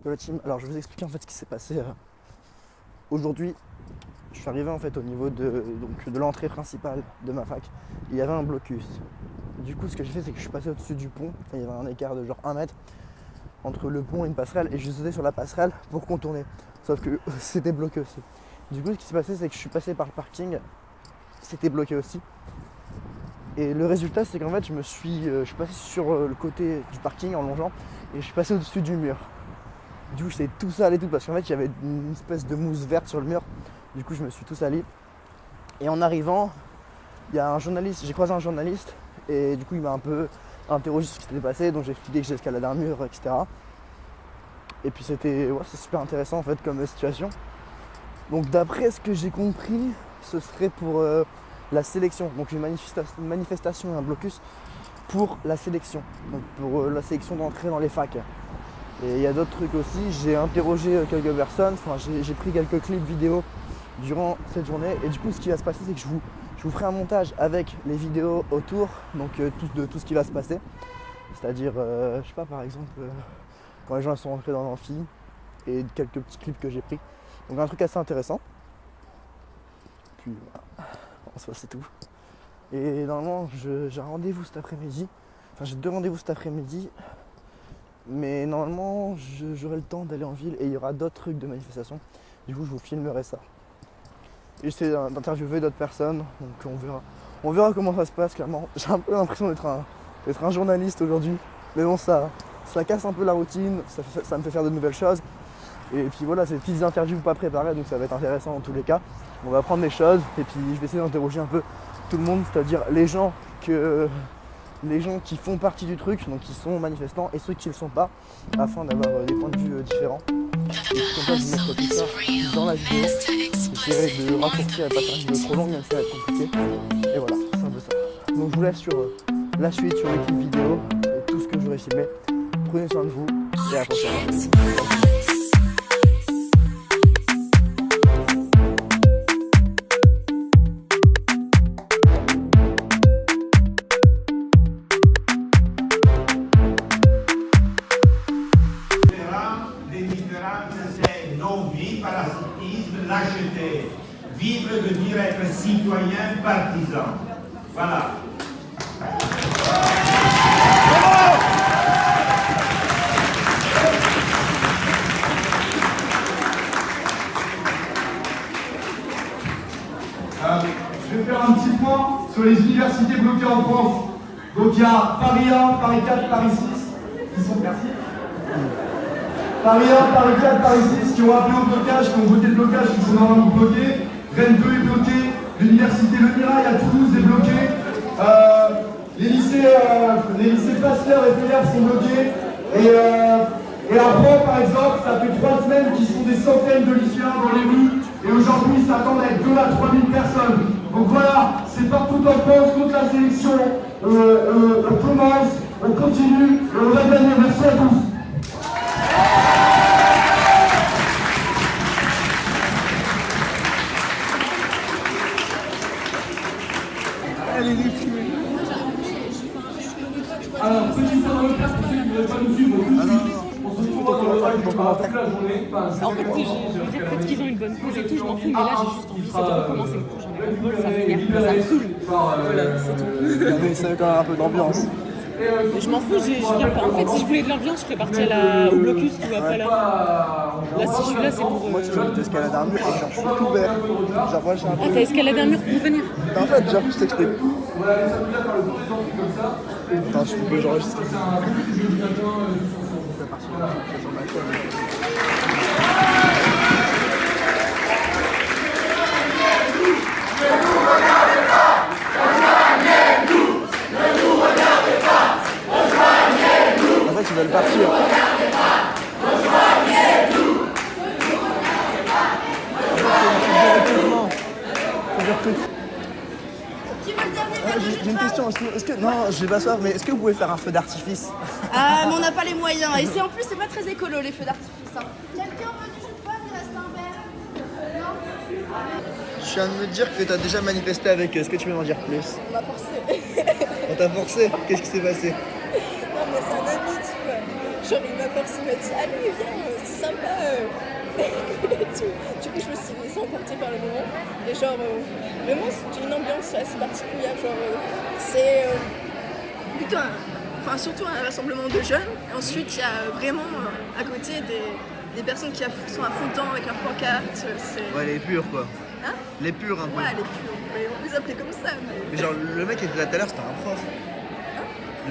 de la team. Alors je vais vous expliquer en fait ce qui s'est passé aujourd'hui. Je suis arrivé en fait au niveau de l'entrée principale de ma fac. Il y avait un blocus. Du coup ce que j'ai fait c'est que je suis passé au-dessus du pont. Enfin, il y avait un écart de genre 1 mètre entre le pont et une passerelle et je sautais sur la passerelle pour contourner. Sauf que c'était bloqué aussi. Du coup ce qui s'est passé c'est que je suis passé par le parking. C'était bloqué aussi. Et le résultat c'est qu'en fait je suis passé sur le côté du parking en longeant et je suis passé au-dessus du mur. Du coup j'étais tout sale et tout parce qu'en fait il y avait une espèce de mousse verte sur le mur. Du coup je me suis tout sali. Et en arrivant, il y a un journaliste, j'ai croisé un journaliste et du coup il m'a un peu interrogé sur ce qui s'était passé, donc j'ai expliqué que j'ai escaladé un mur, etc. Et puis c'est super intéressant en fait comme situation. Donc d'après ce que j'ai compris, ce serait pour la sélection, donc une manifestation et un blocus pour la sélection, donc pour la sélection d'entrée dans les facs. Et il y a d'autres trucs aussi, j'ai interrogé quelques personnes, j'ai pris quelques clips vidéo durant cette journée et du coup ce qui va se passer c'est que je vous ferai un montage avec les vidéos autour, donc de tout ce qui va se passer. C'est-à-dire, je sais pas, par exemple, quand les gens sont rentrés dans l'amphi et quelques petits clips que j'ai pris. Donc un truc assez intéressant. Puis voilà, en soi c'est tout. Et normalement j'ai un rendez-vous cet après-midi, enfin j'ai 2 rendez-vous cet après-midi. Mais normalement j'aurai le temps d'aller en ville et il y aura d'autres trucs de manifestation. Du coup je vous filmerai ça. Et j'essaie d'interviewer d'autres personnes, donc on verra comment ça se passe clairement. J'ai un peu l'impression d'être un journaliste aujourd'hui. Mais bon ça casse un peu la routine, ça me fait faire de nouvelles choses. Et puis voilà, c'est des petites interviews pas préparées, donc ça va être intéressant dans tous les cas. On va apprendre des choses et puis je vais essayer d'interroger un peu tout le monde, c'est-à-dire les gens qui font partie du truc, donc qui sont manifestants et ceux qui ne le sont pas, afin d'avoir des points de vue différents. Et comme ça, je vais mettre tout ça dans la vidéo. J'essaierai de raccourcir et pas faire une vidéo trop longue, même si ça va être compliqué. Et voilà, c'est un peu ça. Donc je vous laisse sur la suite, sur l'équipe vidéo et tout ce que j'aurai filmé. Prenez soin de vous et à la prochaine. L'acheter. Vivre veut dire être citoyen partisan. Voilà. Je vais faire un petit point sur les universités bloquées en France. Donc il y a Paris 1, Paris 4, Paris 6 qui sont merci. Paris 1, Paris 4, Paris 6 qui ont appelé au blocage, qui ont voté le blocage, qui sont normalement bloqués. Rennes 2 est bloqué, l'université Le Mirail à Toulouse est bloquée. Les lycées Pasteur et Péliard sont bloqués. Et à Rouen par exemple, ça fait 3 semaines qu'ils sont des centaines de lycéens dans les rues. Et aujourd'hui, ils s'attendent à être 2 à 3 000 personnes. Donc voilà, c'est partout en France contre la sélection. On commence, on continue et on va gagner. Merci à tous. Alors, petit point dans le casque, pour ceux qui ne veulent pas nous suivre, on se retrouve toute la journée. En fait, peut-être qu'ils ont une bonne pause et tout, je m'en fous, mais là j'ai juste envie de recommencer le cours, j'en ai ras le bol, ça m'énerve, ça me saoule. Voilà, c'est tout. Mais ça veut quand même un peu d'ambiance. Mais je m'en fous, je viens pas. En fait, si je voulais de l'ambiance, je serais partie au blocus, tu vois, pas là. Là, si je suis là, c'est pour. Moi, tu vois, j'escalade un mur et genre, je suis tout vert. Genre, moi, je suis un peu. Ah, t'as escaladé un mur pour venir? En fait, genre, je t'explique. Attends, je peux j'enregistre. En fait, ils veulent partir. J'ai une question aussi. Non, j'ai pas soif, mais est-ce que vous pouvez faire un feu d'artifice? Ah, mais on n'a pas les moyens. Et en plus, c'est pas très écolo les feux d'artifice. Hein. Quelqu'un veut du jus de pomme? Il reste un verre. Non? Je viens de me dire que tu as déjà manifesté avec eux. Est-ce que tu peux m'en dire plus? On m'a forcé. On t'a forcé? Qu'est-ce qui s'est passé? Non, mais c'est un ami, tu vois. Genre, il m'a forcé, il m'a dit allez, viens, c'est sympa. Et tout. Du coup, je me suis laissée emporter par le moment. Et genre, vraiment, c'est une ambiance assez particulière. Genre, c'est plutôt surtout un rassemblement de jeunes. Et ensuite, il y a vraiment à côté des personnes qui sont à fond dedans avec leurs pancartes. Ouais, les purs quoi. Hein? Les purs un peu. Ouais, les purs. Mais on les appelait comme ça. Mais genre, le mec qui était là tout à l'heure, c'était un prof.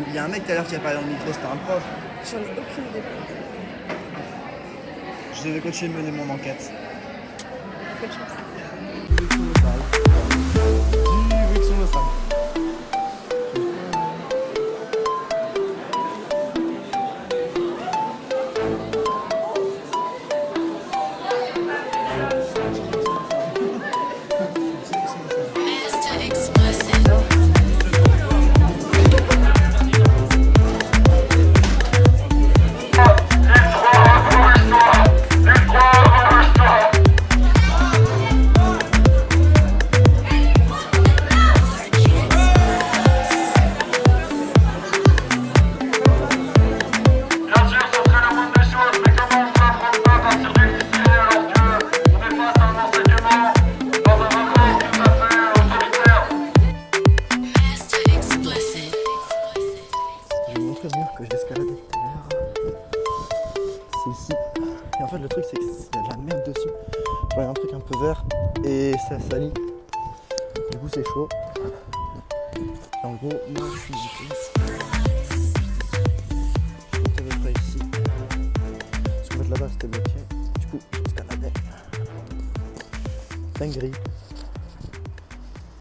Il y a un mec tout à l'heure qui a parlé dans le micro, c'était un prof. J'en ai aucune idée. Je devais continuer de mener mon enquête. Bonne chance. Que j'ai escaladé tout à l'heure. C'est ici. Et en fait le truc c'est qu'il y a de la merde dessus. Il y a un truc un peu vert et ça salit. Du coup c'est chaud. Et en gros moi je suis ici. Je suis à peu près ici. Parce qu'en fait là-bas c'était bloqué. Du coup j'escaladais. Dinguerie.